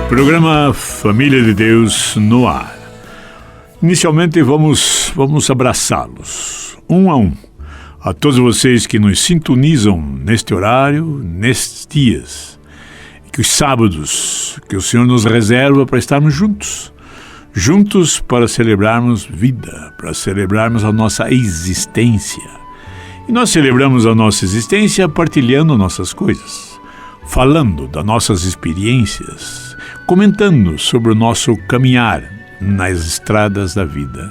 Programa Família de Deus no ar. Inicialmente vamos abraçá-los, um a um, a todos vocês que nos sintonizam neste horário, nestes dias, que os sábados que o Senhor nos reserva para estarmos juntos para celebrarmos vida, para celebrarmos a nossa existência. E nós celebramos a nossa existência partilhando nossas coisas, falando das nossas experiências, comentando sobre o nosso caminhar nas estradas da vida.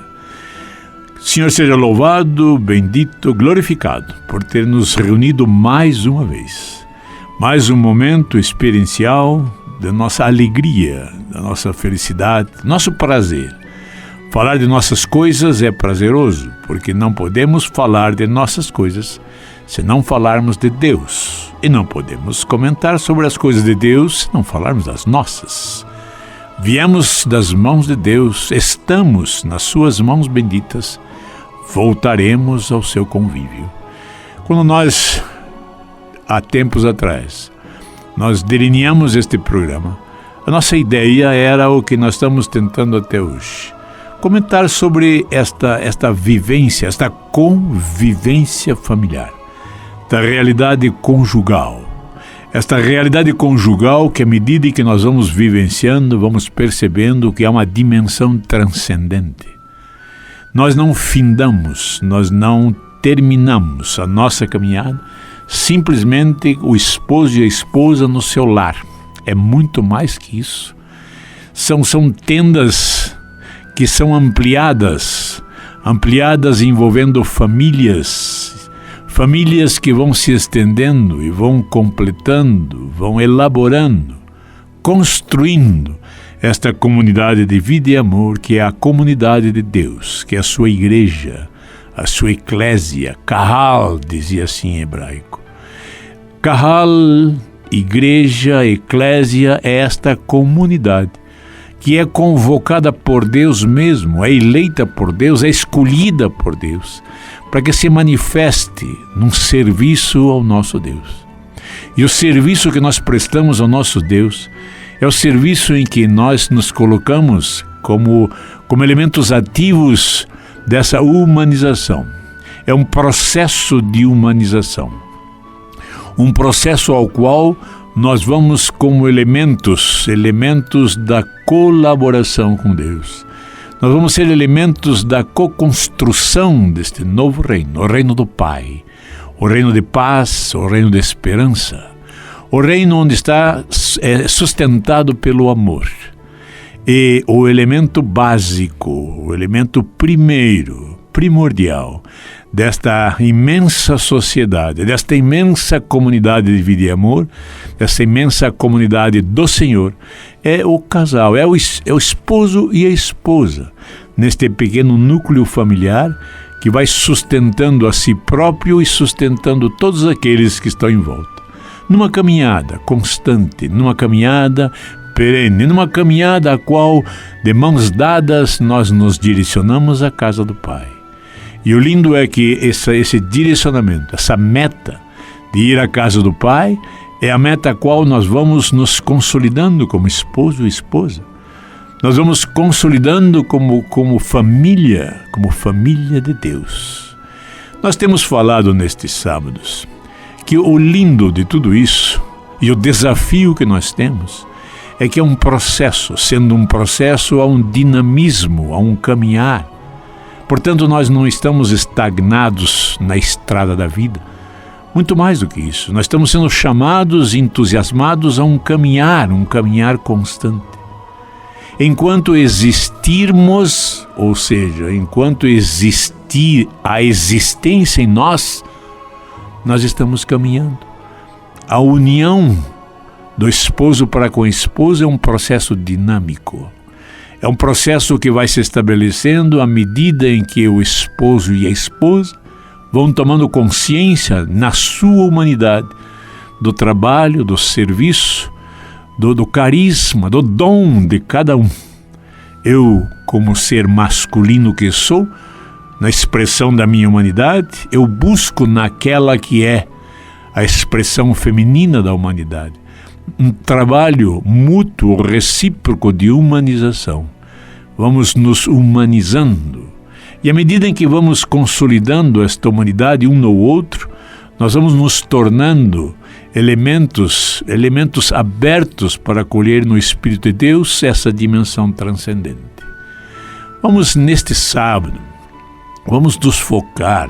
O Senhor seja louvado, bendito, glorificado por ter nos reunido mais uma vez. Mais um momento experiencial da nossa alegria, da nossa felicidade, nosso prazer. Falar de nossas coisas é prazeroso, porque não podemos falar de nossas coisas se não falarmos de Deus. E não podemos comentar sobre as coisas de Deus se não falarmos das nossas. Viemos das mãos de Deus, estamos nas suas mãos benditas, voltaremos ao seu convívio. Quando nós, há tempos atrás, nós delineamos este programa, a nossa ideia era o que nós estamos tentando até hoje. Comentar sobre esta vivência, esta convivência familiar, da realidade conjugal. Esta realidade conjugal que, à medida que nós vamos vivenciando, vamos percebendo que há uma dimensão transcendente. Nós não findamos, nós não terminamos a nossa caminhada simplesmente o esposo e a esposa no seu lar. É muito mais que isso. São tendas que são ampliadas envolvendo famílias que vão se estendendo e vão completando, vão elaborando, construindo esta comunidade de vida e amor que é a comunidade de Deus, que é a sua igreja, a sua eclésia. Kahal dizia assim em hebraico. Kahal, igreja, eclésia, é esta comunidade que é convocada por Deus mesmo, é eleita por Deus, é escolhida por Deus, para que se manifeste num serviço ao nosso Deus. E o serviço que nós prestamos ao nosso Deus é o serviço em que nós nos colocamos como elementos ativos dessa humanização. É um processo de humanização. Um processo ao qual nós vamos como elementos da colaboração com Deus. Nós vamos ser elementos da co-construção deste novo reino, o reino do Pai, o reino de paz, o reino de esperança, o reino onde está sustentado pelo amor. E o elemento básico, o elemento primordial desta imensa sociedade, desta imensa comunidade de vida e amor, desta imensa comunidade do Senhor, é o casal, é o esposo e a esposa, neste pequeno núcleo familiar que vai sustentando a si próprio e sustentando todos aqueles que estão em volta. Numa caminhada constante, numa caminhada perene, numa caminhada a qual, de mãos dadas, nós nos direcionamos à casa do Pai. E o lindo é que esse direcionamento, essa meta de ir à casa do Pai, é a meta a qual nós vamos nos consolidando como esposo e esposa. Nós vamos consolidando como família de Deus. Nós temos falado nestes sábados que o lindo de tudo isso e o desafio que nós temos é que é um processo, sendo um processo, há um dinamismo, há um caminhar. Portanto, nós não estamos estagnados na estrada da vida. Muito mais do que isso, nós estamos sendo chamados, entusiasmados a um caminhar constante. Enquanto existirmos, ou seja, enquanto existir a existência em nós estamos caminhando. A união do esposo para com a esposa é um processo dinâmico. É um processo que vai se estabelecendo à medida em que o esposo e a esposa vão tomando consciência na sua humanidade do trabalho, do serviço, do carisma, do dom de cada um. Eu, como ser masculino que sou, na expressão da minha humanidade, eu busco naquela que é a expressão feminina da humanidade. um trabalho mútuo, recíproco de humanização. Vamos nos humanizando. E à medida em que vamos consolidando esta humanidade um no outro, nós vamos nos tornando elementos abertos para acolher no Espírito de Deus essa dimensão transcendente. Vamos, neste sábado, vamos nos focar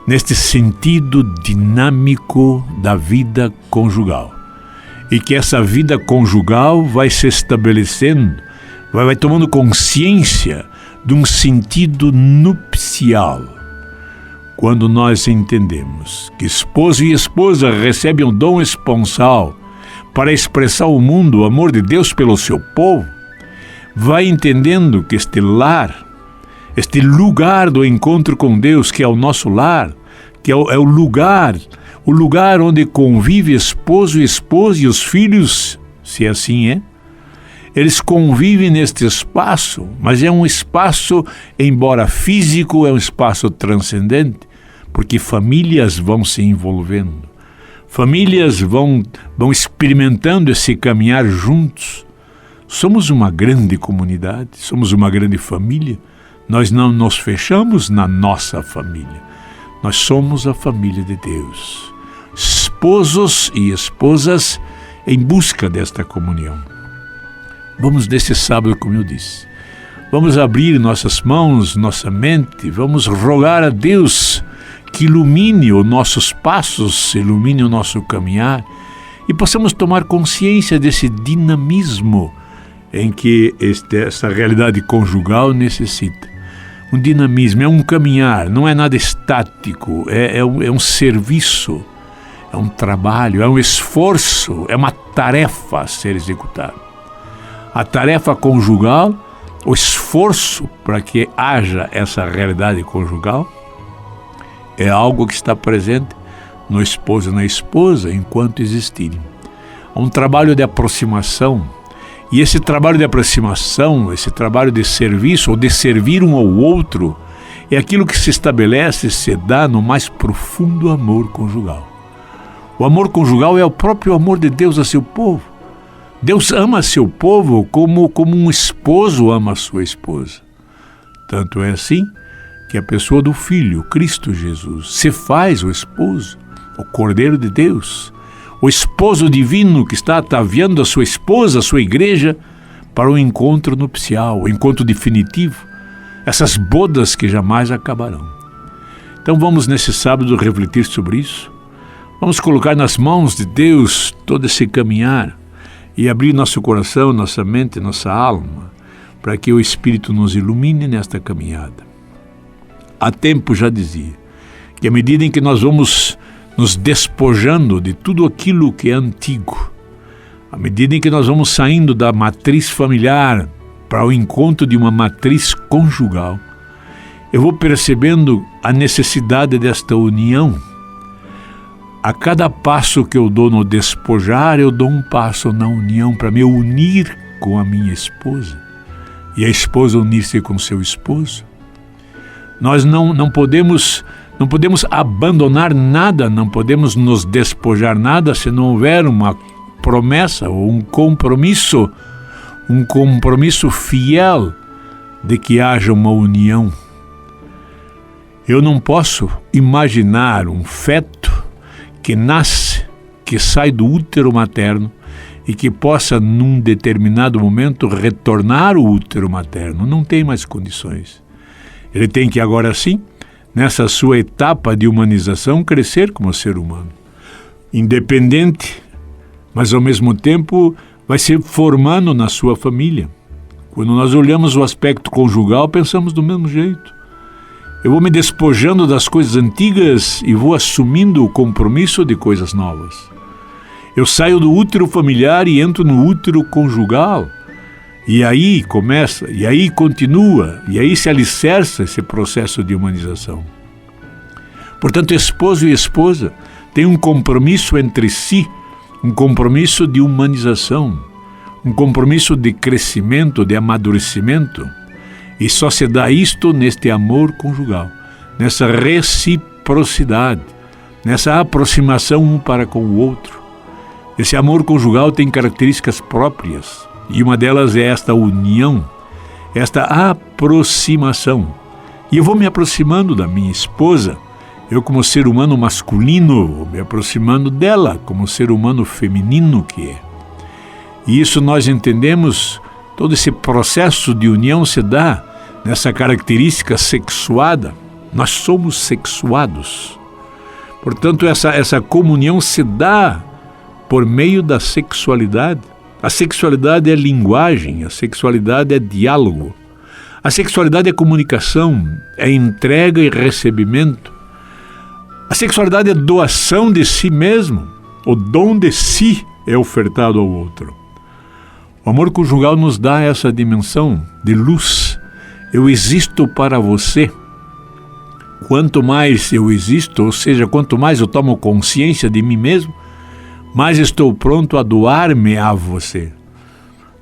neste sentido dinâmico da vida conjugal. E que essa vida conjugal vai se estabelecendo, vai tomando consciência de um sentido nupcial. Quando nós entendemos que esposo e esposa recebem um dom esponsal para expressar ao mundo o amor de Deus pelo seu povo, vai entendendo que este lar, este lugar do encontro com Deus, que é o nosso lar, que é o lugar onde convive esposo e esposa e os filhos, se assim é. Eles convivem neste espaço, mas é um espaço, embora físico, é um espaço transcendente, porque famílias vão se envolvendo, famílias vão experimentando esse caminhar juntos. Somos uma grande comunidade, somos uma grande família. Nós não nos fechamos na nossa família. Nós somos a família de Deus. Esposos e esposas em busca desta comunhão. Vamos nesse sábado, como eu disse, vamos abrir nossas mãos, nossa mente, vamos rogar a Deus que ilumine os nossos passos, ilumine o nosso caminhar e possamos tomar consciência desse dinamismo em que essa realidade conjugal necessita. Um dinamismo, é um caminhar, não é nada estático, é um serviço, é um trabalho, é um esforço, é uma tarefa a ser executada. A tarefa conjugal, o esforço para que haja essa realidade conjugal, é algo que está presente no esposo e na esposa enquanto existirem. É um trabalho de aproximação. E esse trabalho de aproximação, esse trabalho de serviço, ou de servir um ao outro, é aquilo que se estabelece, se dá no mais profundo amor conjugal. O amor conjugal é o próprio amor de Deus a seu povo. Deus ama seu povo como um esposo ama a sua esposa. Tanto é assim que a pessoa do Filho, Cristo Jesus, se faz o esposo, o Cordeiro de Deus, o esposo divino que está ataviando a sua esposa, a sua igreja, para o encontro nupcial, o encontro definitivo, essas bodas que jamais acabarão. Então vamos nesse sábado refletir sobre isso, vamos colocar nas mãos de Deus todo esse caminhar e abrir nosso coração, nossa mente, nossa alma, para que o Espírito nos ilumine nesta caminhada. Há tempo já dizia que à medida em que nós vamos nos despojando de tudo aquilo que é antigo, à medida em que nós vamos saindo da matriz familiar para o encontro de uma matriz conjugal, eu vou percebendo a necessidade desta união. A cada passo que eu dou no despojar, eu dou um passo na união para me unir com a minha esposa e a esposa unir-se com seu esposo. Nós não podemos abandonar nada, não podemos nos despojar nada se não houver uma promessa ou um compromisso fiel de que haja uma união. Eu não posso imaginar um feto que nasce, que sai do útero materno e que possa, num determinado momento, retornar ao útero materno. Não tem mais condições. Ele tem que, agora sim, nessa sua etapa de humanização, crescer como ser humano. Independente, mas ao mesmo tempo vai se formando na sua família. Quando nós olhamos o aspecto conjugal, pensamos do mesmo jeito. Eu vou me despojando das coisas antigas e vou assumindo o compromisso de coisas novas. Eu saio do útero familiar e entro no útero conjugal. E aí começa, e aí continua, e aí se alicerça esse processo de humanização. Portanto, esposo e esposa têm um compromisso entre si, um compromisso de humanização, um compromisso de crescimento, de amadurecimento. E só se dá isto neste amor conjugal, nessa reciprocidade, nessa aproximação um para com o outro. Esse amor conjugal tem características próprias, e uma delas é esta união, esta aproximação. E eu vou me aproximando da minha esposa, eu como ser humano masculino, vou me aproximando dela como ser humano feminino que é. E isso nós entendemos, todo esse processo de união se dá nessa característica sexuada. Nós somos sexuados. Portanto, essa comunhão se dá por meio da sexualidade. A sexualidade é linguagem, a sexualidade é diálogo. A sexualidade é comunicação, é entrega e recebimento. A sexualidade é doação de si mesmo. O dom de si é ofertado ao outro. O amor conjugal nos dá essa dimensão de luz. Eu existo para você. Quanto mais eu existo, ou seja, quanto mais eu tomo consciência de mim mesmo, mais estou pronto a doar-me a você.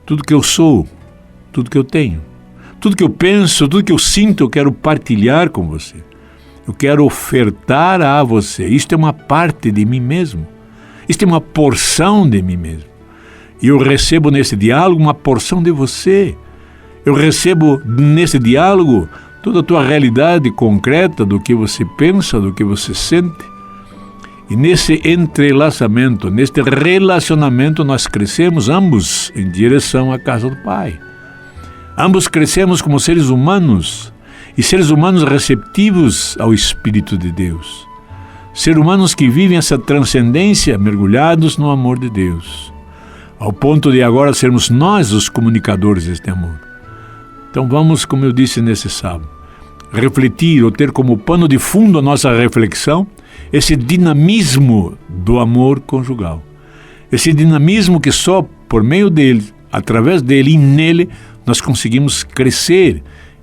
Tudo que eu sou, tudo que eu tenho, tudo que eu penso, tudo que eu sinto, eu quero partilhar com você. Eu quero ofertar a você. Isto é uma parte de mim mesmo. Isto é uma porção de mim mesmo. E eu recebo nesse diálogo uma porção de você. Eu recebo nesse diálogo toda a tua realidade concreta do que você pensa, do que você sente. E nesse entrelaçamento, neste relacionamento, nós crescemos ambos em direção à casa do Pai. Ambos crescemos como seres humanos, e seres humanos receptivos ao Espírito de Deus. Seres humanos que vivem essa transcendência mergulhados no amor de Deus, ao ponto de agora sermos nós os comunicadores deste amor. Então vamos, como eu disse nesse sábado, refletir ou ter como pano de fundo a nossa reflexão esse dinamismo do amor conjugal. Esse dinamismo que só por meio dele, através dele e nele, nós conseguimos crescer,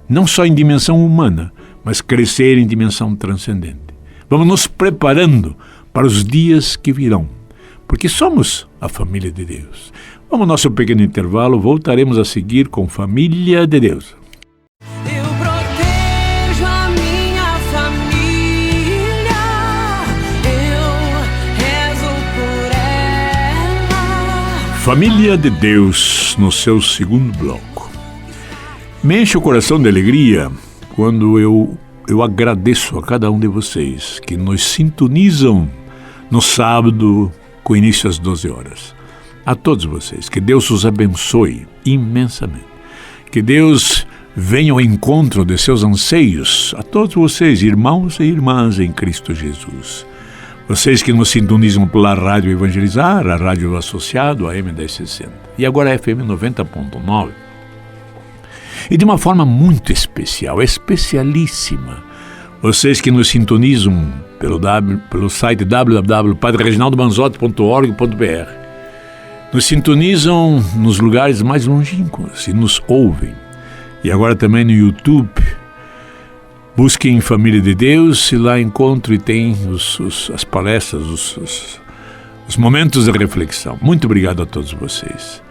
não só em dimensão humana, mas crescer em dimensão transcendente. Vamos nos preparando para os dias que virão, porque somos a família de Deus. Vamos ao nosso pequeno intervalo, voltaremos a seguir com Família de Deus. Eu protejo a minha família, eu rezo por ela. Família de Deus, no seu segundo bloco. Me enche o coração de alegria quando eu agradeço a cada um de vocês que nos sintonizam no sábado com início às 12 horas. A todos vocês, que Deus os abençoe imensamente. Que Deus venha ao encontro de seus anseios. A todos vocês, irmãos e irmãs em Cristo Jesus. Vocês que nos sintonizam pela Rádio Evangelizar, a Rádio Associado, a M1060. E agora a FM 90.9. E de uma forma muito especial, especialíssima, vocês que nos sintonizam pelo site www.padrereginaldomanzotti.org.br, nos sintonizam nos lugares mais longínquos e nos ouvem. E agora também no YouTube, busquem Família de Deus e lá encontro e tem as palestras, os momentos de reflexão. Muito obrigado a todos vocês.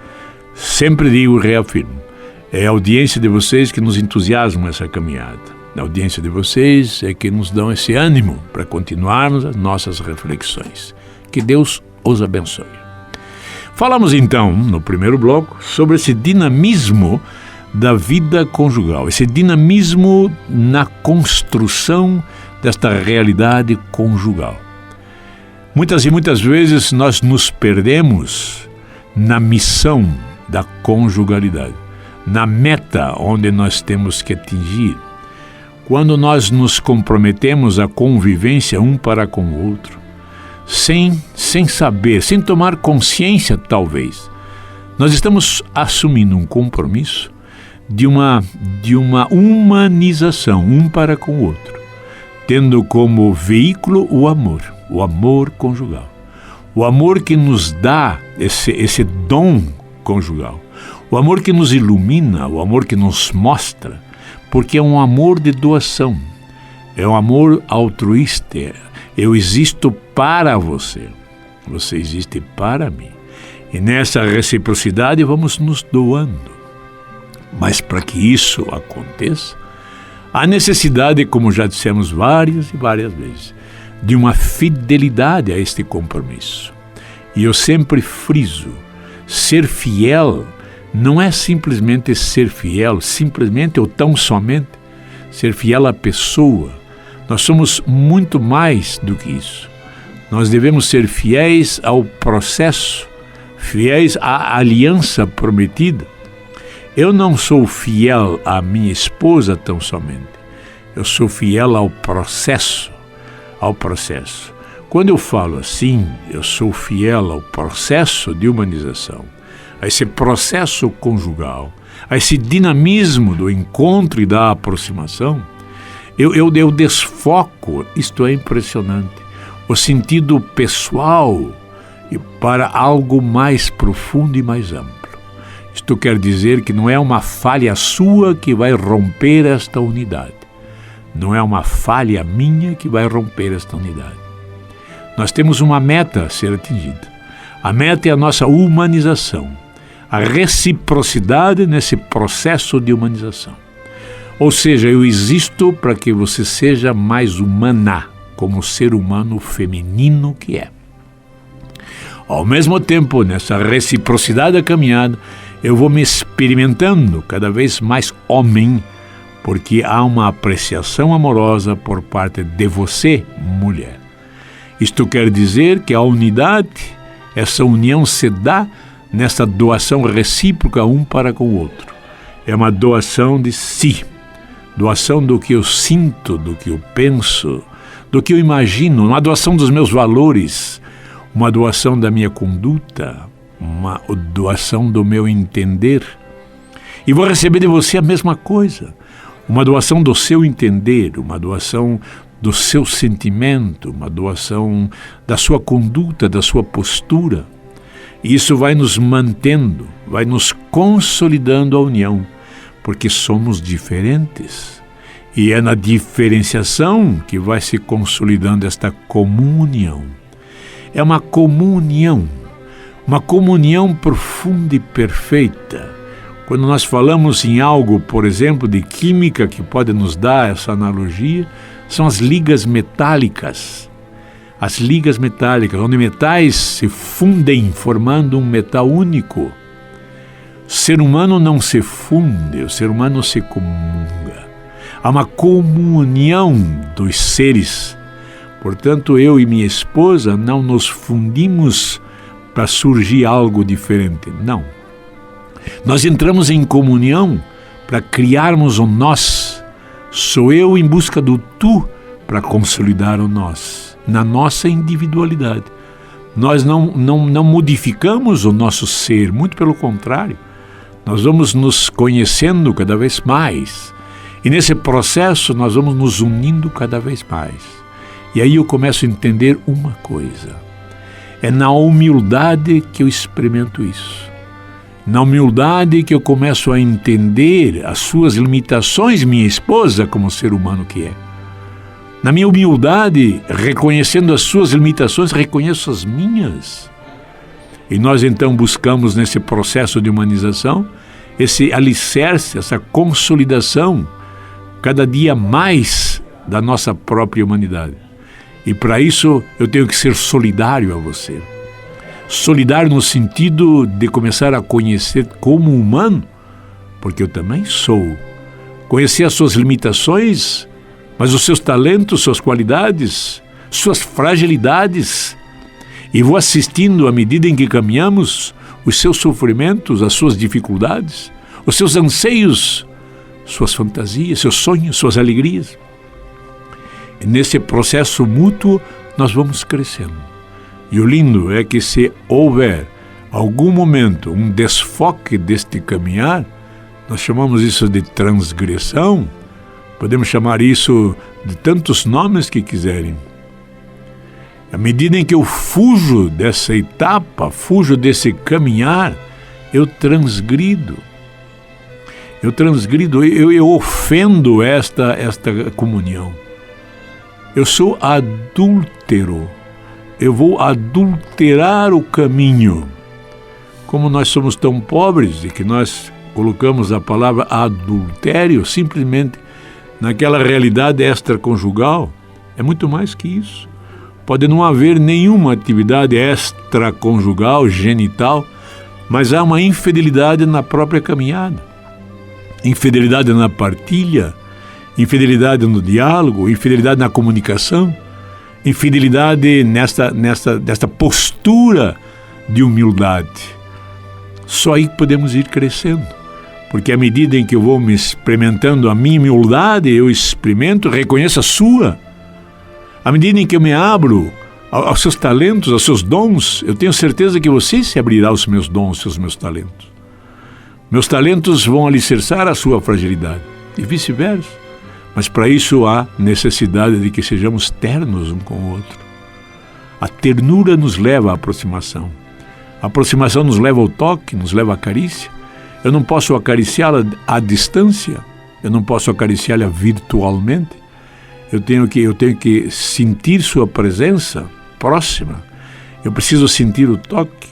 Sempre digo e reafirmo, é a audiência de vocês que nos entusiasma essa caminhada. A audiência de vocês é que nos dão esse ânimo para continuarmos as nossas reflexões. Que Deus os abençoe. Falamos então, no primeiro bloco, sobre esse dinamismo da vida conjugal, esse dinamismo na construção desta realidade conjugal. Muitas e muitas vezes nós nos perdemos na missão da conjugalidade, na meta onde nós temos que atingir. Quando nós nos comprometemos à convivência um para com o outro, sem saber, sem tomar consciência talvez, nós estamos assumindo um compromisso de uma humanização um para com o outro, tendo como veículo o amor conjugal. O amor que nos dá esse dom conjugal. O amor que nos ilumina, o amor que nos mostra, porque é um amor de doação, é um amor altruísta. Eu existo para você, você existe para mim. E nessa reciprocidade vamos nos doando. Mas para que isso aconteça, há necessidade, como já dissemos várias e várias vezes, de uma fidelidade a este compromisso. E eu sempre friso, ser fiel não é simplesmente ser fiel, simplesmente ou tão somente ser fiel à pessoa. Nós somos muito mais do que isso. Nós devemos ser fiéis ao processo, fiéis à aliança prometida. Eu não sou fiel à minha esposa tão somente. Eu sou fiel ao processo, ao processo. Quando eu falo assim, eu sou fiel ao processo de humanização, a esse processo conjugal, a esse dinamismo do encontro e da aproximação, eu desfoco, isto é impressionante, o sentido pessoal para algo mais profundo e mais amplo. Isto quer dizer que não é uma falha sua que vai romper esta unidade. Não é uma falha minha que vai romper esta unidade. Nós temos uma meta a ser atingida. A meta é a nossa humanização, a reciprocidade nesse processo de humanização. Ou seja, eu existo para que você seja mais humana, como ser humano feminino que é. Ao mesmo tempo, nessa reciprocidade da caminhada, eu vou me experimentando cada vez mais homem, porque há uma apreciação amorosa por parte de você, mulher. Isto quer dizer que a unidade, essa união se dá nessa doação recíproca um para com o outro. É uma doação de si, doação do que eu sinto, do que eu penso, do que eu imagino, uma doação dos meus valores, uma doação da minha conduta, uma doação do meu entender. E vou receber de você a mesma coisa, uma doação do seu entender, uma doação do seu sentimento, uma doação da sua conduta, da sua postura. E isso vai nos mantendo, vai nos consolidando a união, porque somos diferentes. E é na diferenciação que vai se consolidando esta comunhão. É uma comunhão profunda e perfeita. Quando nós falamos em algo, por exemplo, de química que pode nos dar essa analogia, são as ligas metálicas. As ligas metálicas, onde metais se fundem formando um metal único. O ser humano não se funde, o ser humano se comunga. Há uma comunhão dos seres. Portanto, eu e minha esposa não nos fundimos para surgir algo diferente. Não. Nós entramos em comunhão para criarmos o nós. Sou eu em busca do tu para consolidar o nós, na nossa individualidade. Nós não modificamos o nosso ser, muito pelo contrário. Nós vamos nos conhecendo cada vez mais. E nesse processo nós vamos nos unindo cada vez mais. E aí eu começo a entender uma coisa. É na humildade que eu experimento isso. Na humildade que eu começo a entender as suas limitações, minha esposa, como ser humano que é. Na minha humildade, reconhecendo as suas limitações, reconheço as minhas. E nós então buscamos nesse processo de humanização, esse alicerce, essa consolidação, cada dia mais da nossa própria humanidade. E para isso eu tenho que ser solidário a você. Solidário no sentido de começar a conhecer como humano, porque eu também sou. Conhecer as suas limitações, mas os seus talentos, suas qualidades, suas fragilidades. E vou assistindo à medida em que caminhamos os seus sofrimentos, as suas dificuldades, os seus anseios, suas fantasias, seus sonhos, suas alegrias. E nesse processo mútuo nós vamos crescendo. E o lindo é que se houver algum momento um desfoque deste caminhar, nós chamamos isso de transgressão, podemos chamar isso de tantos nomes que quiserem. À medida em que eu fujo dessa etapa, fujo desse caminhar, eu transgrido. Eu ofendo esta comunhão. Eu sou adúltero. Eu vou adulterar o caminho. Como nós somos tão pobres e que nós colocamos a palavra adultério simplesmente naquela realidade extraconjugal, é muito mais que isso. Pode não haver nenhuma atividade extraconjugal, genital, mas há uma infidelidade na própria caminhada. Infidelidade na partilha, infidelidade no diálogo, infidelidade na comunicação, infidelidade nesta postura de humildade. Só aí podemos ir crescendo, porque à medida em que eu vou me experimentando a minha humildade, eu experimento, reconheço a sua. À medida em que eu me abro aos seus talentos, aos seus dons, eu tenho certeza que você se abrirá aos meus dons, aos meus talentos. Meus talentos vão alicerçar a sua fragilidade e vice-versa. Mas para isso há necessidade de que sejamos ternos um com o outro. A ternura nos leva à aproximação. A aproximação nos leva ao toque, nos leva à carícia. Eu não posso acariciá-la à distância, eu não posso acariciá-la virtualmente. Eu tenho que sentir sua presença próxima. Eu preciso sentir o toque.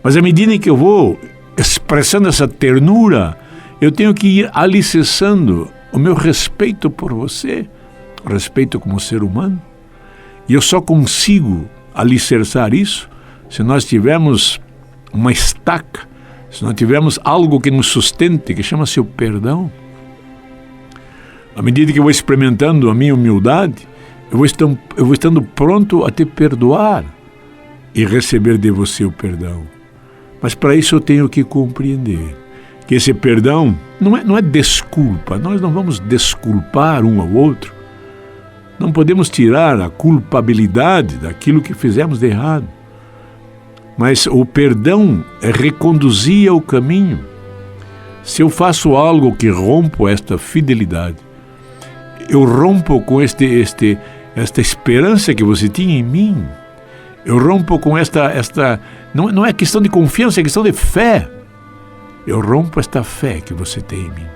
Mas à medida em que eu vou expressando essa ternura, eu tenho que ir alicerçando o meu respeito por você, o respeito como ser humano. E eu só consigo alicerçar isso se nós tivermos uma estaca, se nós tivermos algo que nos sustente, que chama-se o perdão. À medida que eu vou experimentando a minha humildade, eu vou estando pronto a te perdoar e receber de você o perdão. Mas para isso eu tenho que compreender que esse perdão não é desculpa. Nós não vamos desculpar um ao outro. Não podemos tirar a culpabilidade daquilo que fizemos de errado. Mas o perdão é reconduzir ao caminho. Se eu faço algo que rompo esta fidelidade, eu rompo com esta esperança que você tinha em mim. Eu rompo com não é questão de confiança, é questão de fé. Eu rompo esta fé que você tem em mim.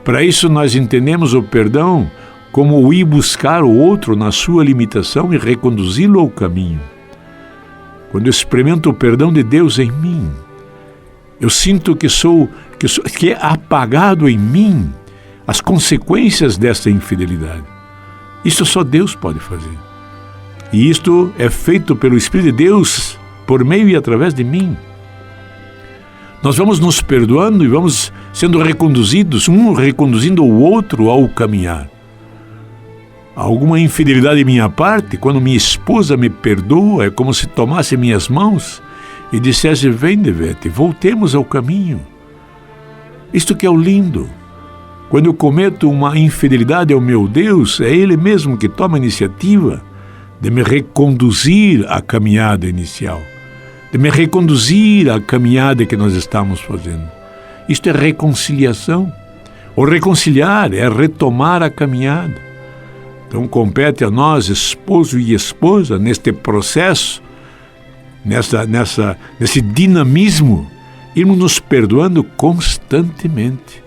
Para isso nós entendemos o perdão como o ir buscar o outro na sua limitação e reconduzi-lo ao caminho. Quando eu experimento o perdão de Deus em mim, eu sinto que é apagado em mim as consequências dessa infidelidade. Isso só Deus pode fazer. E isto é feito pelo Espírito de Deus por meio e através de mim. Nós vamos nos perdoando e vamos sendo reconduzidos, um reconduzindo o outro ao caminhar. Alguma infidelidade de minha parte, quando minha esposa me perdoa, é como se tomasse minhas mãos e dissesse: vem, Devete, voltemos ao caminho. Isto que é o lindo. Quando eu cometo uma infidelidade ao meu Deus, é Ele mesmo que toma a iniciativa de me reconduzir à caminhada inicial, de me reconduzir à caminhada que nós estamos fazendo. Isto é reconciliação. O reconciliar é retomar a caminhada. Então compete a nós, esposo e esposa, neste processo, nesse dinamismo, irmos nos perdoando constantemente.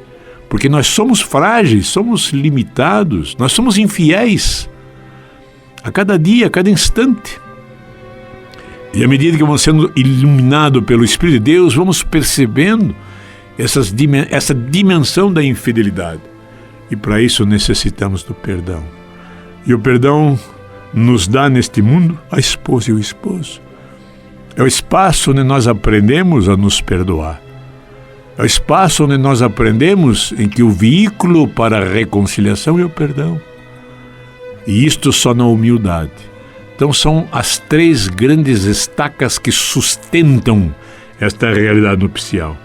Porque nós somos frágeis, somos limitados, nós somos infiéis. A cada dia, a cada instante. E à medida que vamos sendo iluminados pelo Espírito de Deus, vamos percebendo essa dimensão da infidelidade. E para isso necessitamos do perdão. E o perdão nos dá neste mundo a esposa e o esposo. É o espaço onde nós aprendemos a nos perdoar. É o espaço onde nós aprendemos em que o veículo para a reconciliação é o perdão. E isto só na humildade. Então são as 3 grandes estacas que sustentam esta realidade nupcial.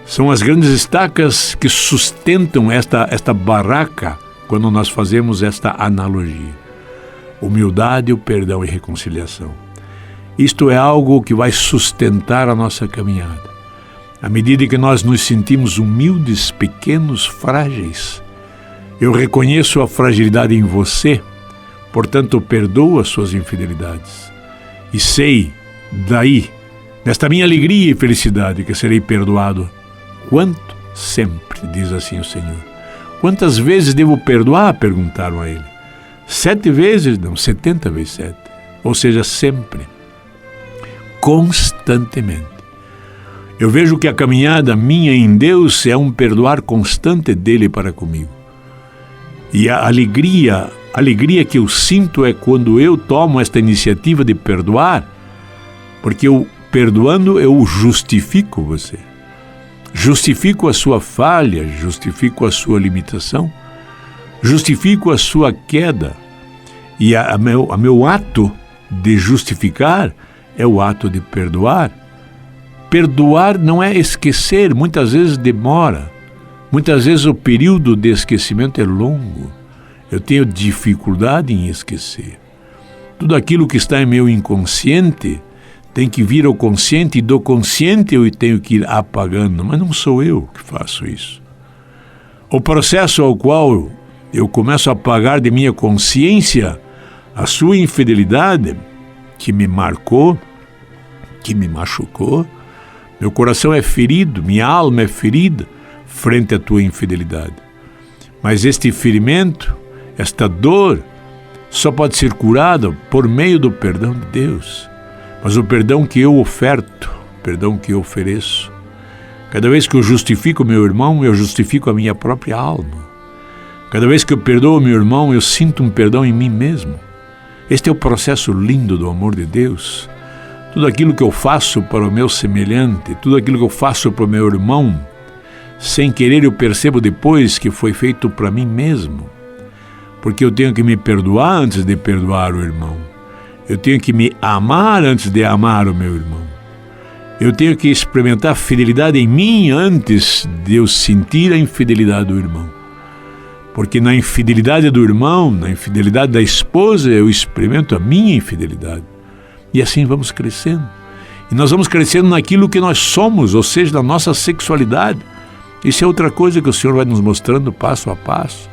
São as grandes estacas que sustentam esta barraca quando nós fazemos esta analogia. Humildade, o perdão e reconciliação. Isto é algo que vai sustentar a nossa caminhada. À medida que nós nos sentimos humildes, pequenos, frágeis, eu reconheço a fragilidade em você, portanto, perdoo as suas infidelidades. E sei, daí, nesta minha alegria e felicidade, que serei perdoado. Quanto? Sempre, diz assim o Senhor. Quantas vezes devo perdoar? Perguntaram a ele. 7 vezes? Não, 70 vezes 7. Ou seja, sempre. Constantemente. Eu vejo que a caminhada minha em Deus é um perdoar constante dele para comigo. E a alegria, A alegria que eu sinto é quando eu tomo esta iniciativa de perdoar, porque eu, perdoando, eu justifico você. Justifico a sua falha, justifico a sua limitação, justifico a sua queda. E meu ato de justificar é o ato de perdoar. Perdoar não é esquecer, muitas vezes demora. Muitas vezes o período de esquecimento é longo. Eu tenho dificuldade em esquecer. Tudo aquilo que está em meu inconsciente tem que vir ao consciente, e do consciente eu tenho que ir apagando, mas não sou eu que faço isso. O processo ao qual eu começo a apagar de minha consciência a sua infidelidade, que me marcou, que me machucou, meu coração é ferido, minha alma é ferida frente à tua infidelidade. Mas este ferimento, esta dor, só pode ser curada por meio do perdão de Deus. Mas o perdão que eu oferto, o perdão que eu ofereço, cada vez que eu justifico meu irmão, eu justifico a minha própria alma. Cada vez que eu perdoo meu irmão, eu sinto um perdão em mim mesmo. Este é o processo lindo do amor de Deus. Tudo aquilo que eu faço para o meu semelhante, tudo aquilo que eu faço para o meu irmão, sem querer eu percebo depois que foi feito para mim mesmo. Porque eu tenho que me perdoar antes de perdoar o irmão. Eu tenho que me amar antes de amar o meu irmão. Eu tenho que experimentar fidelidade em mim antes de eu sentir a infidelidade do irmão. Porque na infidelidade do irmão, na infidelidade da esposa, eu experimento a minha infidelidade. E assim vamos crescendo. E nós vamos crescendo naquilo que nós somos, ou seja, na nossa sexualidade. Isso é outra coisa que o Senhor vai nos mostrando passo a passo.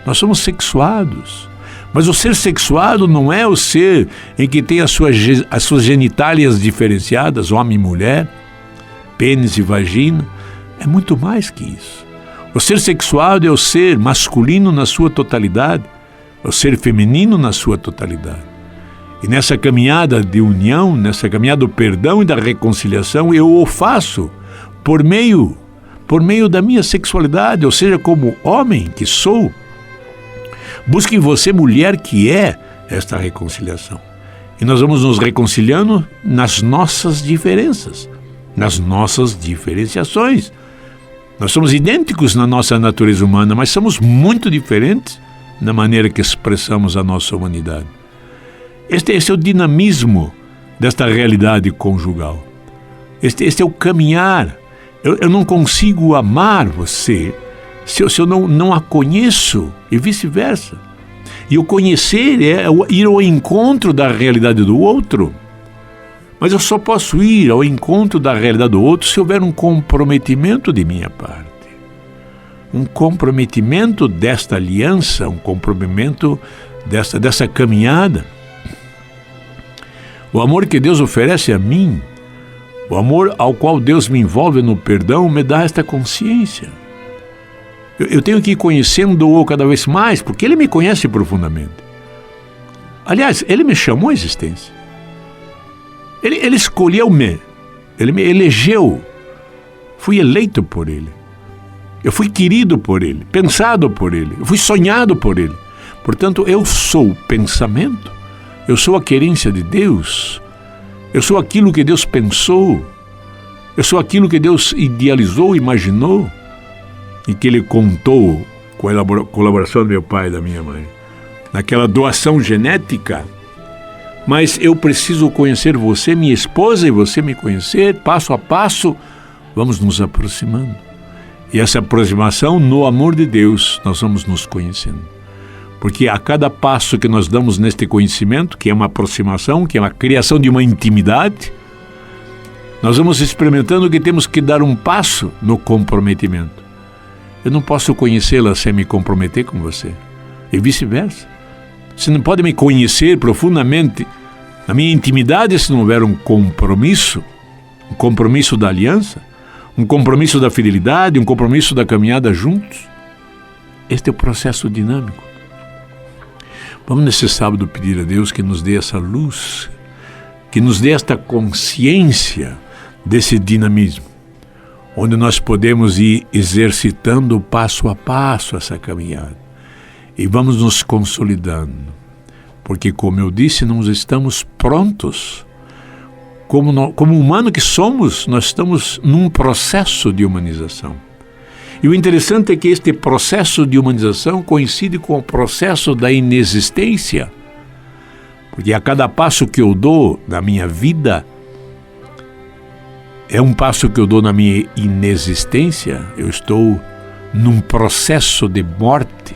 Nós somos sexuados. Mas o ser sexuado não é o ser em que tem as suas genitálias diferenciadas, homem e mulher, pênis e vagina. É muito mais que isso. O ser sexuado é o ser masculino na sua totalidade, o ser feminino na sua totalidade. E nessa caminhada de união, nessa caminhada do perdão e da reconciliação, eu o faço por meio da minha sexualidade, ou seja, como homem que sou. Busque em você, mulher, que é esta reconciliação. E nós vamos nos reconciliando nas nossas diferenças, nas nossas diferenciações. Nós somos idênticos na nossa natureza humana, mas somos muito diferentes na maneira que expressamos a nossa humanidade. Este é o dinamismo desta realidade conjugal. Este é o caminhar. Eu não consigo amar você se eu não a conheço, e vice-versa. E o conhecer é ir ao encontro da realidade do outro. Mas eu só posso ir ao encontro da realidade do outro se houver um comprometimento de minha parte. Um comprometimento desta aliança, um comprometimento dessa caminhada. O amor que Deus oferece a mim, o amor ao qual Deus me envolve no perdão, me dá esta consciência. Eu tenho que ir conhecendo-o cada vez mais, porque Ele me conhece profundamente. Aliás, Ele me chamou à existência. Ele escolheu-me. Ele me elegeu. Fui eleito por Ele. Eu fui querido por Ele, pensado por Ele, eu fui sonhado por Ele. Portanto, eu sou o pensamento, eu sou a querência de Deus, eu sou aquilo que Deus pensou, eu sou aquilo que Deus idealizou, imaginou, e que Ele contou com a colaboração do meu pai e da minha mãe, naquela doação genética. Mas eu preciso conhecer você, minha esposa, e você me conhecer, passo a passo, vamos nos aproximando. E essa aproximação, no amor de Deus, nós vamos nos conhecendo. Porque a cada passo que nós damos neste conhecimento, que é uma aproximação, que é uma criação de uma intimidade, nós vamos experimentando que temos que dar um passo no comprometimento. Eu não posso conhecê-la sem me comprometer com você. E vice-versa. Você não pode me conhecer profundamente na minha intimidade se não houver um compromisso da aliança, um compromisso da fidelidade, um compromisso da caminhada juntos. Este é o processo dinâmico. Vamos nesse sábado pedir a Deus que nos dê essa luz, que nos dê esta consciência desse dinamismo, onde nós podemos ir exercitando passo a passo essa caminhada. e vamos nos consolidando, porque, como eu disse, não estamos prontos. Como humano que somos, nós estamos num processo de humanização. E o interessante é que este processo de humanização coincide com o processo da inexistência, porque a cada passo que eu dou na minha vida, é um passo que eu dou na minha inexistência. Eu estou num processo de morte.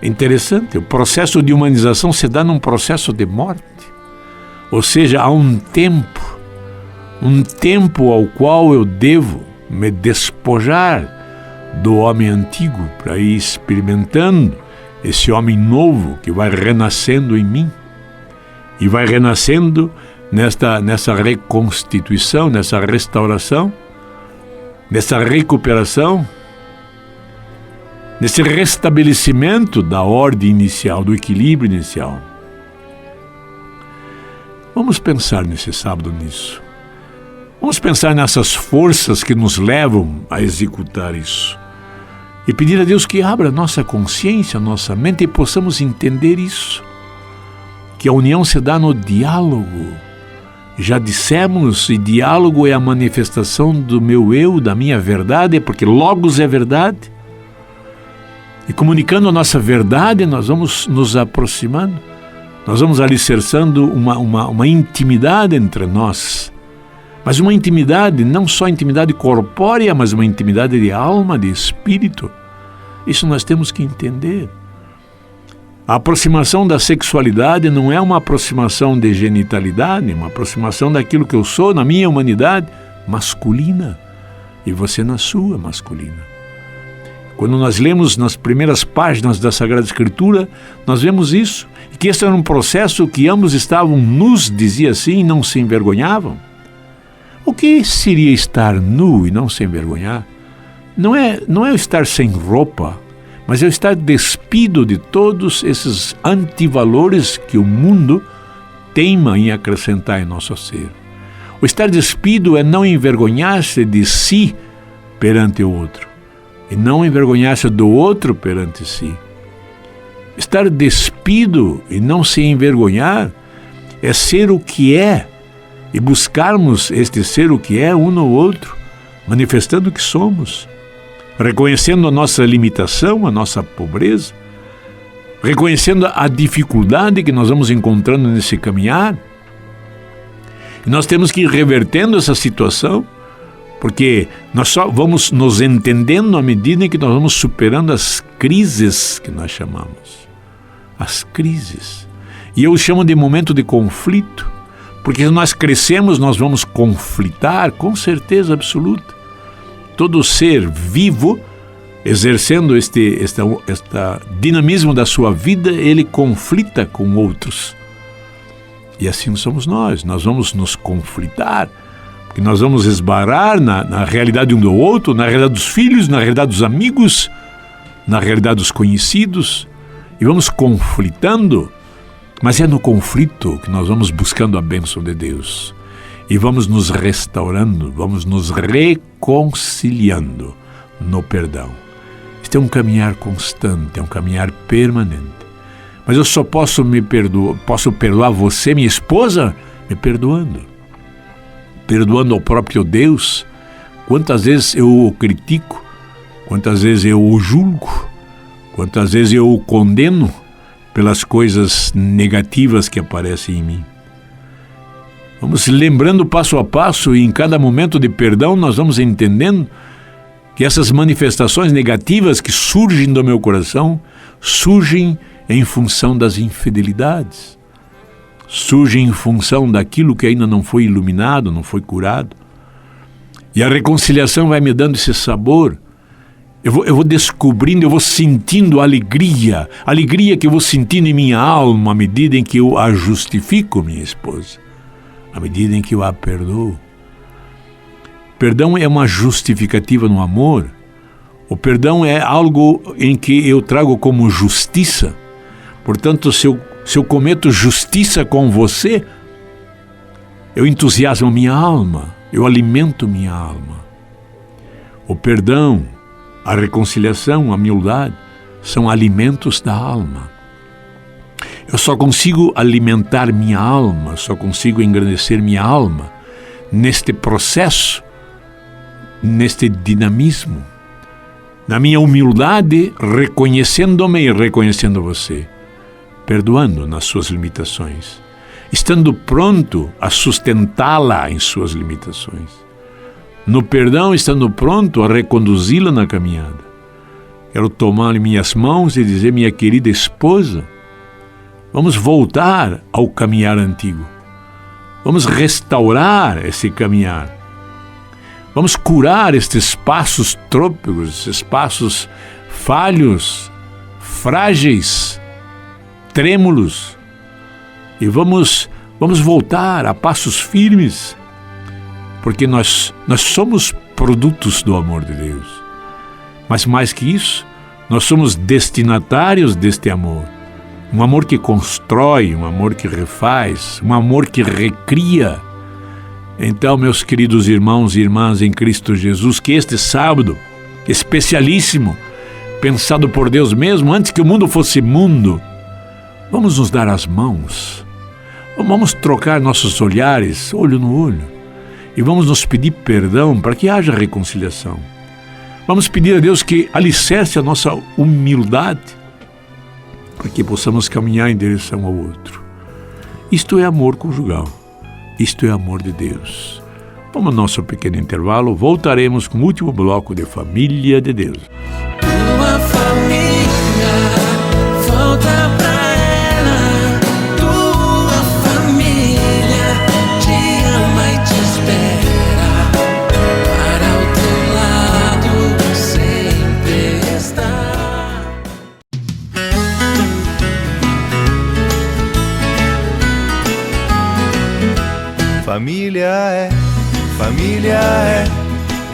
É interessante, o processo de humanização se dá num processo de morte. Ou seja, há um tempo ao qual eu devo me despojar do homem antigo para ir experimentando esse homem novo que vai renascendo em mim e vai renascendo nessa reconstituição, nessa restauração, nessa recuperação, nesse restabelecimento da ordem inicial, do equilíbrio inicial. Vamos pensar nesse sábado nisso. Vamos pensar nessas forças que nos levam a executar isso. E pedir a Deus que abra nossa consciência, nossa mente, e possamos entender isso. Que a união se dá no diálogo. Já dissemos, e diálogo é a manifestação do meu eu, da minha verdade, porque Logos é verdade. E comunicando a nossa verdade, nós vamos nos aproximando, nós vamos alicerçando uma intimidade entre nós. Mas uma intimidade, não só intimidade corpórea, mas uma intimidade de alma, de espírito. Isso nós temos que entender. A aproximação da sexualidade não é uma aproximação de genitalidade, uma aproximação daquilo que eu sou na minha humanidade masculina e você na sua masculina. Quando nós lemos nas primeiras páginas da Sagrada Escritura, nós vemos isso, e que esse era um processo que ambos estavam nus, dizia assim, e não se envergonhavam. O que seria estar nu e não se envergonhar? Não é eu estar sem roupa, mas eu estar despido de todos esses antivalores que o mundo teima em acrescentar em nosso ser. O estar despido é não envergonhar-se de si perante o outro, e não envergonhar-se do outro perante si. Estar despido e não se envergonhar é ser o que é, e buscarmos este ser o que é um no outro, manifestando o que somos, reconhecendo a nossa limitação, a nossa pobreza, reconhecendo a dificuldade que nós vamos encontrando nesse caminhar. E nós temos que ir revertendo essa situação, porque nós só vamos nos entendendo à medida em que nós vamos superando as crises que nós chamamos. As crises. E eu chamo de momento de conflito, porque se nós crescemos, nós vamos conflitar, com certeza absoluta. Todo ser vivo, exercendo este dinamismo da sua vida, ele conflita com outros. E assim somos nós vamos nos conflitar, porque nós vamos esbarrar na realidade um do outro, na realidade dos filhos, na realidade dos amigos, na realidade dos conhecidos, e vamos conflitando. Mas é no conflito que nós vamos buscando a bênção de Deus. E vamos nos restaurando, vamos nos reconciliando no perdão. Este é um caminhar constante, é um caminhar permanente. Mas eu só posso perdoar você, minha esposa, me perdoando. Perdoando ao próprio Deus. Quantas vezes eu o critico, quantas vezes eu o julgo, quantas vezes eu o condeno pelas coisas negativas que aparecem em mim. Vamos lembrando passo a passo, e em cada momento de perdão nós vamos entendendo que essas manifestações negativas que surgem do meu coração surgem em função das infidelidades, surgem em função daquilo que ainda não foi iluminado, não foi curado. E a reconciliação vai me dando esse sabor. Eu vou descobrindo, eu vou sentindo alegria que eu vou sentindo em minha alma à medida em que eu a justifico, minha esposa, à medida em que eu a perdoo. Perdão é uma justificativa no amor. O perdão é algo em que eu trago como justiça. Portanto, se eu cometo justiça com você, eu entusiasmo minha alma, eu alimento minha alma. O perdão, a reconciliação, a humildade, são alimentos da alma. Eu só consigo alimentar minha alma, só consigo engrandecer minha alma neste processo, neste dinamismo, na minha humildade, reconhecendo-me e reconhecendo você, perdoando nas suas limitações, estando pronto a sustentá-la em suas limitações, no perdão, estando pronto a reconduzi-la na caminhada. Quero tomar em minhas mãos e dizer: minha querida esposa, vamos voltar ao caminhar antigo, vamos restaurar esse caminhar, vamos curar estes passos trôpegos, esses passos falhos, frágeis, trêmulos, e vamos voltar a passos firmes, porque nós somos produtos do amor de Deus. Mas mais que isso, nós somos destinatários deste amor. Um amor que constrói, um amor que refaz, um amor que recria. Então, meus queridos irmãos e irmãs em Cristo Jesus, que este sábado especialíssimo, pensado por Deus mesmo, antes que o mundo fosse mundo, vamos nos dar as mãos, vamos trocar nossos olhares, olho no olho, e vamos nos pedir perdão para que haja reconciliação. Vamos pedir a Deus que alicerce a nossa humildade, para que possamos caminhar em direção ao outro. Isto é amor conjugal. Isto é amor de Deus. Vamos ao nosso pequeno intervalo. Voltaremos com o último bloco de Família de Deus. Tua família, volta pra ela. Tua família te ama e te espera. Para o teu lado sempre está. Família é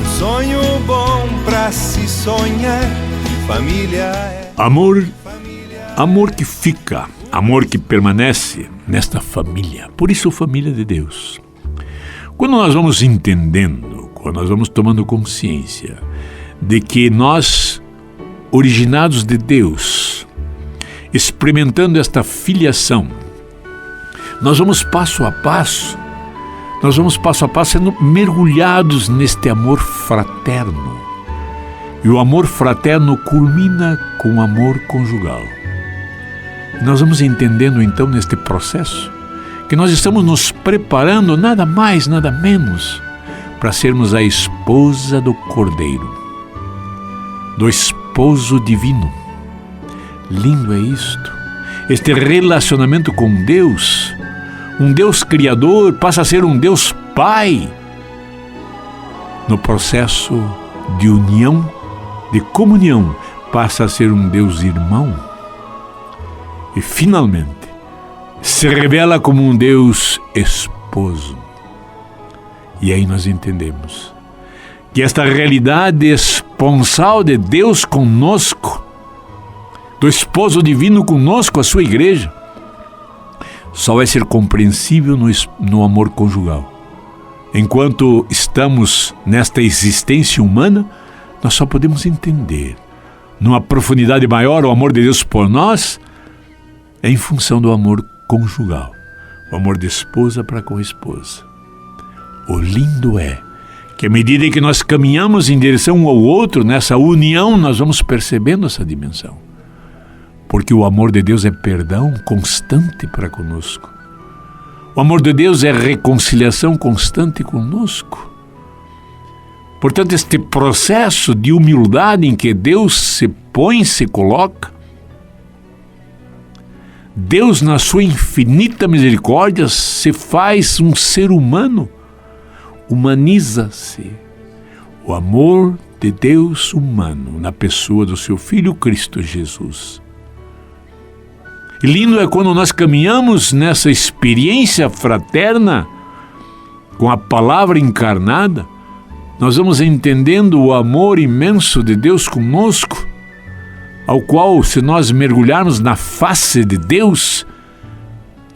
um sonho bom pra se sonhar. Família é Amor que fica, amor que permanece nesta família. Por isso, família de Deus. Quando nós vamos entendendo, quando nós vamos tomando consciência de que nós, originados de Deus, experimentando esta filiação, nós vamos passo a passo sendo mergulhados neste amor fraterno. E o amor fraterno culmina com o amor conjugal. Nós vamos entendendo então neste processo que nós estamos nos preparando nada mais, nada menos para sermos a esposa do Cordeiro, do esposo divino. Lindo é isto. Este relacionamento com Deus, um Deus Criador, passa a ser um Deus Pai. No processo de união, de comunhão, passa a ser um Deus Irmão. E, finalmente, se revela como um Deus Esposo. E aí nós entendemos que esta realidade esponsal de Deus conosco, do Esposo Divino conosco, a sua igreja, só vai ser compreensível no amor conjugal. Enquanto estamos nesta existência humana, nós só podemos entender, numa profundidade maior, o amor de Deus por nós, em função do amor conjugal, o amor de esposa para com esposa. O lindo é que, à medida em que nós caminhamos em direção um ao outro, nessa união, nós vamos percebendo essa dimensão. Porque o amor de Deus é perdão constante para conosco. O amor de Deus é reconciliação constante conosco. Portanto, este processo de humildade em que Deus se põe, se coloca, Deus, na sua infinita misericórdia, se faz um ser humano, humaniza-se. O amor de Deus humano na pessoa do seu Filho Cristo Jesus. E lindo é quando nós caminhamos nessa experiência fraterna com a palavra encarnada, nós vamos entendendo o amor imenso de Deus conosco, ao qual, se nós mergulharmos na face de Deus,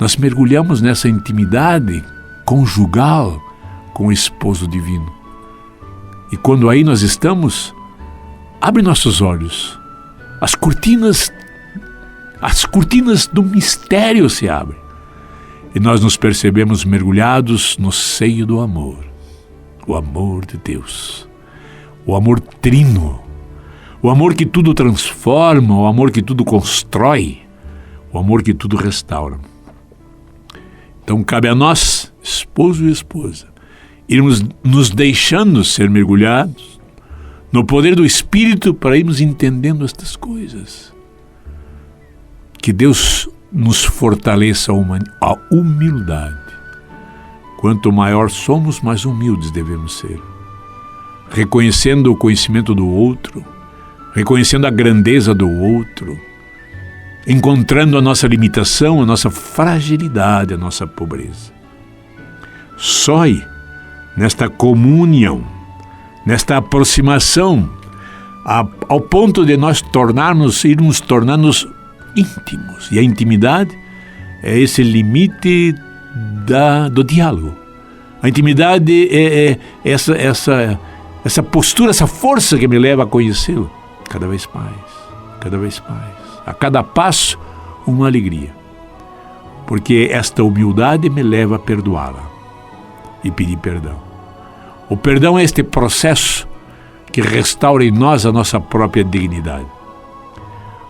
nós mergulhamos nessa intimidade conjugal com o Esposo Divino. E quando aí nós estamos, abre nossos olhos as cortinas do mistério se abrem. E nós nos percebemos mergulhados no seio do amor. O amor de Deus. O amor trino. O amor que tudo transforma, o amor que tudo constrói, o amor que tudo restaura. Então cabe a nós, esposo e esposa, irmos nos deixando ser mergulhados no poder do Espírito para irmos entendendo estas coisas. Que Deus nos fortaleça a humildade. Quanto maior somos, mais humildes devemos ser. Reconhecendo o conhecimento do outro, reconhecendo a grandeza do outro, encontrando a nossa limitação, a nossa fragilidade, a nossa pobreza. Só aí, nesta comunhão, nesta aproximação, ao ponto de nós irmos tornar-nos íntimos. E a intimidade é esse limite do diálogo. A intimidade é essa postura, essa força que me leva a conhecê-lo cada vez mais, cada vez mais. A cada passo, uma alegria. Porque esta humildade me leva a perdoá-la e pedir perdão. O perdão é este processo que restaura em nós a nossa própria dignidade.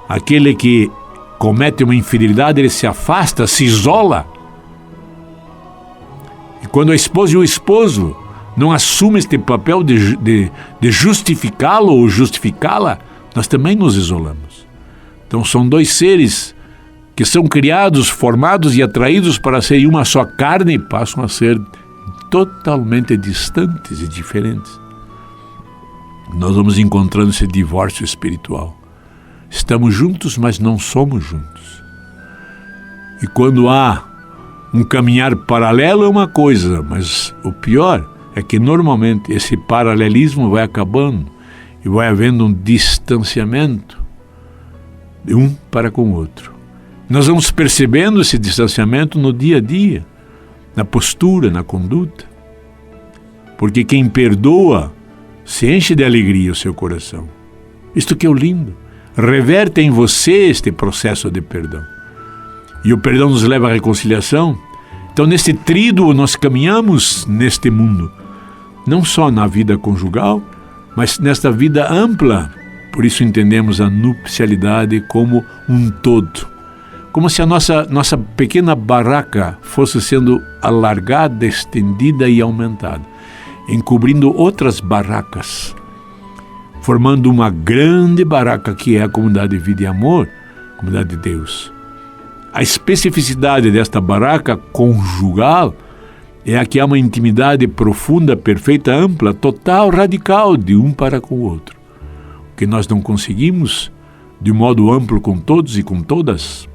Aquele que comete uma infidelidade, ele se afasta, se isola. E quando a esposa e o esposo não assumem este papel de justificá-lo ou justificá-la, nós também nos isolamos. Então são dois seres que são criados, formados e atraídos para serem uma só carne e passam a ser totalmente distantes e diferentes. Nós vamos encontrando esse divórcio espiritual. Estamos juntos, mas não somos juntos. E quando há um caminhar paralelo é uma coisa, mas o pior é que normalmente esse paralelismo vai acabando e vai havendo um distanciamento de um para com o outro. Nós vamos percebendo esse distanciamento no dia a dia, na postura, na conduta. Porque quem perdoa se enche de alegria o seu coração. Isto que é o lindo. Reverte em você este processo de perdão. E o perdão nos leva à reconciliação. Então, neste tríduo, nós caminhamos neste mundo. Não só na vida conjugal, mas nesta vida ampla. Por isso entendemos a nupcialidade como um todo. Como se a nossa pequena barraca fosse sendo alargada, estendida e aumentada, encobrindo outras barracas, formando uma grande barraca que é a comunidade de vida e amor, a comunidade de Deus. A especificidade desta barraca conjugal é a que há uma intimidade profunda, perfeita, ampla, total, radical, de um para com o outro. O que nós não conseguimos de modo amplo com todos e com todas.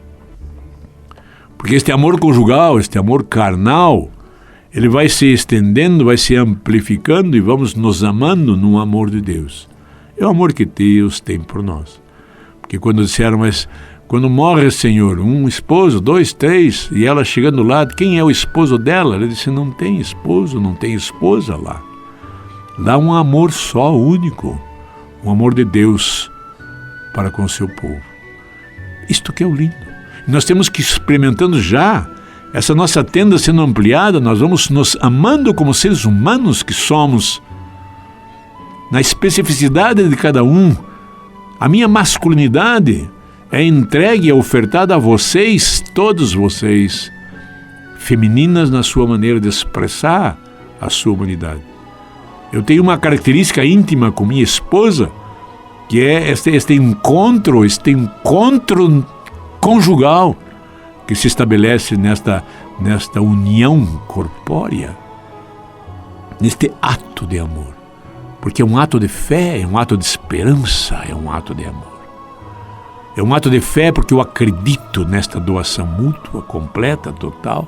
Porque este amor conjugal, este amor carnal, ele vai se estendendo, vai se amplificando e vamos nos amando no amor de Deus. É o amor que Deus tem por nós. Porque quando disseram, mas quando morre, Senhor, um esposo, 2, 3, e ela chegando lá, quem é o esposo dela? Ele disse, não tem esposo, não tem esposa lá. Lá um amor só, único, um amor de Deus para com o seu povo. Isto que é o lindo. Nós temos que ir experimentando já essa nossa tenda sendo ampliada, nós vamos nos amando como seres humanos que somos, na especificidade de cada um. A minha masculinidade é entregue, é ofertada a vocês, todos vocês, femininas na sua maneira de expressar a sua humanidade. Eu tenho uma característica íntima com minha esposa, que é este encontro conjugal que se estabelece nesta união corpórea, neste ato de amor. Porque é um ato de fé, é um ato de esperança, é um ato de amor. É um ato de fé porque eu acredito nesta doação mútua, completa, total.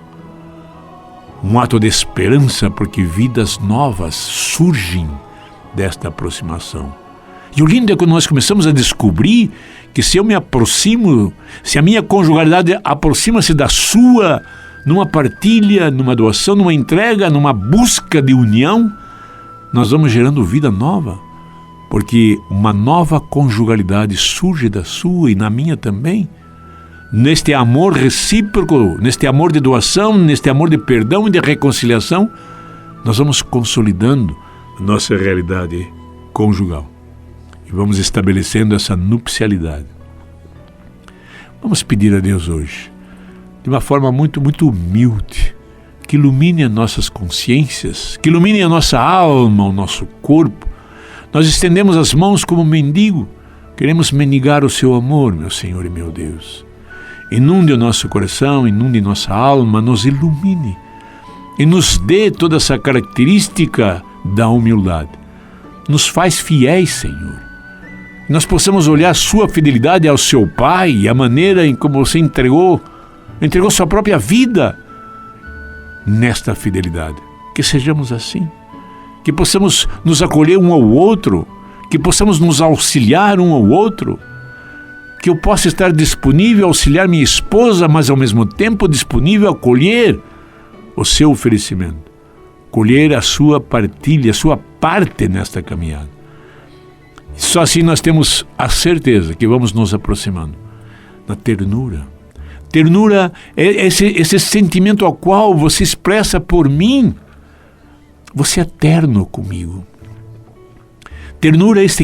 Um ato de esperança porque vidas novas surgem desta aproximação. E o lindo é quando nós começamos a descobrir que se eu me aproximo, se a minha conjugalidade aproxima-se da sua, numa partilha, numa doação, numa entrega, numa busca de união, nós vamos gerando vida nova. porque uma nova conjugalidade surge da sua e na minha também, neste amor recíproco, neste amor de doação, neste amor de perdão e de reconciliação, nós vamos consolidando a nossa realidade conjugal e vamos estabelecendo essa nupcialidade. Vamos pedir a Deus hoje, de uma forma muito, muito humilde, que ilumine as nossas consciências, que ilumine a nossa alma, o nosso corpo. Nós estendemos as mãos como mendigo, queremos mendigar o seu amor, meu Senhor e meu Deus. Inunde o nosso coração, inunde nossa alma, nos ilumine e nos dê toda essa característica da humildade. Nos faz fiéis, Senhor. Nós possamos olhar sua fidelidade ao seu Pai e a maneira em como você entregou sua própria vida nesta fidelidade. Que sejamos assim, que possamos nos acolher um ao outro, que possamos nos auxiliar um ao outro, que eu possa estar disponível a auxiliar minha esposa, mas ao mesmo tempo disponível a acolher o seu oferecimento, colher a sua partilha, a sua parte nesta caminhada. Só assim nós temos a certeza que vamos nos aproximando da ternura. Ternura é esse sentimento ao qual você expressa por mim. Você é terno comigo. Ternura é este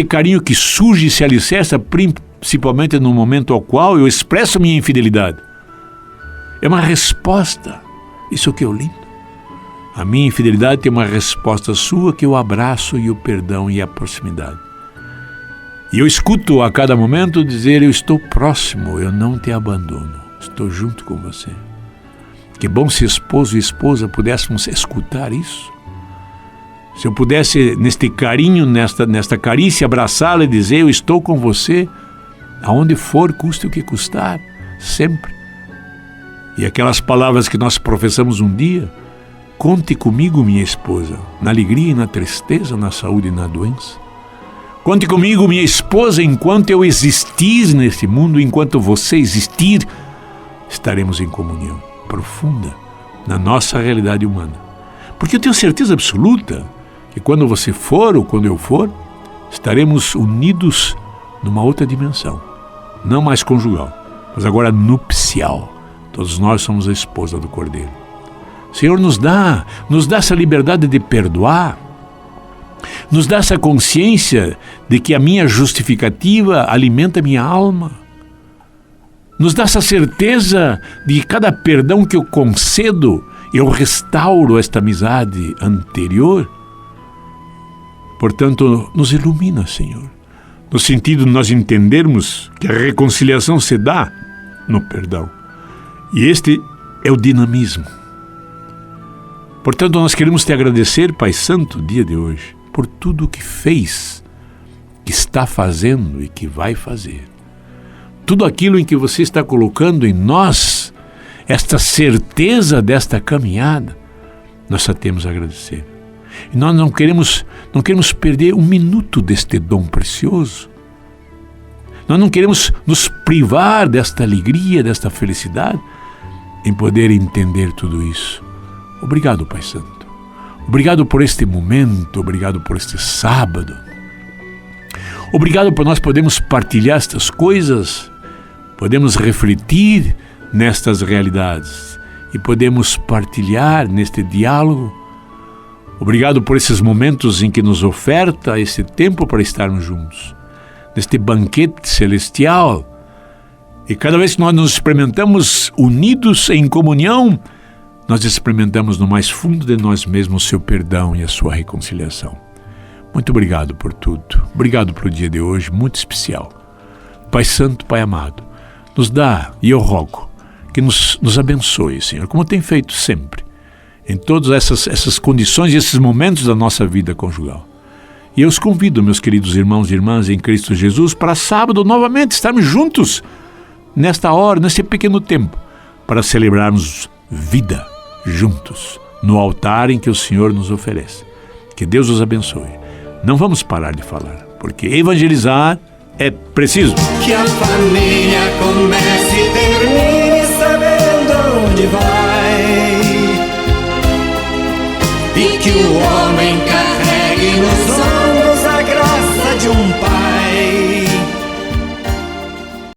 carinho que surge e se alicerça principalmente no momento ao qual eu expresso minha infidelidade. É uma resposta. Isso que é lindo. A minha infidelidade tem uma resposta sua, que eu abraço e o perdão e a proximidade. E eu escuto a cada momento dizer: eu estou próximo, eu não te abandono, estou junto com você. Que bom se esposo e esposa pudéssemos escutar isso. Se eu pudesse, neste carinho, nesta carícia, abraçá-la e dizer: eu estou com você, aonde for, custe o que custar, sempre. E aquelas palavras que nós professamos um dia: conte comigo, minha esposa, na alegria e na tristeza, na saúde e na doença. Conte comigo, minha esposa, enquanto eu existir neste mundo, enquanto você existir, estaremos em comunhão profunda na nossa realidade humana. Porque eu tenho certeza absoluta que quando você for ou quando eu for, estaremos unidos numa outra dimensão, não mais conjugal, mas agora nupcial. Todos nós somos a esposa do Cordeiro. Senhor, nos dá essa liberdade de perdoar, nos dá essa consciência de que a minha justificativa alimenta a minha alma, nos dá essa certeza de que cada perdão que eu concedo, eu restauro esta amizade anterior. Portanto, nos ilumina, Senhor, no sentido de nós entendermos que a reconciliação se dá no perdão. E este é o dinamismo. Portanto, nós queremos te agradecer, Pai Santo, no dia de hoje, por tudo que fez, que está fazendo e que vai fazer. Tudo aquilo em que você está colocando em nós, esta certeza desta caminhada, nós só temos a agradecer. E nós não queremos perder um minuto deste dom precioso. Nós não queremos nos privar desta alegria, desta felicidade, em poder entender tudo isso. Obrigado, Pai Santo. Obrigado por este momento, obrigado por este sábado. Obrigado por nós podermos partilhar estas coisas, podemos refletir nestas realidades e podemos partilhar neste diálogo. Obrigado por esses momentos em que nos oferta esse tempo para estarmos juntos, neste banquete celestial. E cada vez que nós nos experimentamos unidos em comunhão, nós experimentamos no mais fundo de nós mesmos o seu perdão e a sua reconciliação. Muito obrigado por tudo. Obrigado pelo dia de hoje, muito especial. Pai Santo, Pai amado, nos dá, e eu rogo, que nos abençoe, Senhor, como tem feito sempre, em todas essas condições e esses momentos da nossa vida conjugal. E eu os convido, meus queridos irmãos e irmãs em Cristo Jesus, para sábado novamente estarmos juntos, nesta hora, nesse pequeno tempo, para celebrarmos vida juntos, no altar em que o Senhor nos oferece. Que Deus os abençoe. Não vamos parar de falar, porque evangelizar é preciso. Que a família comece e termine sabendo onde vai.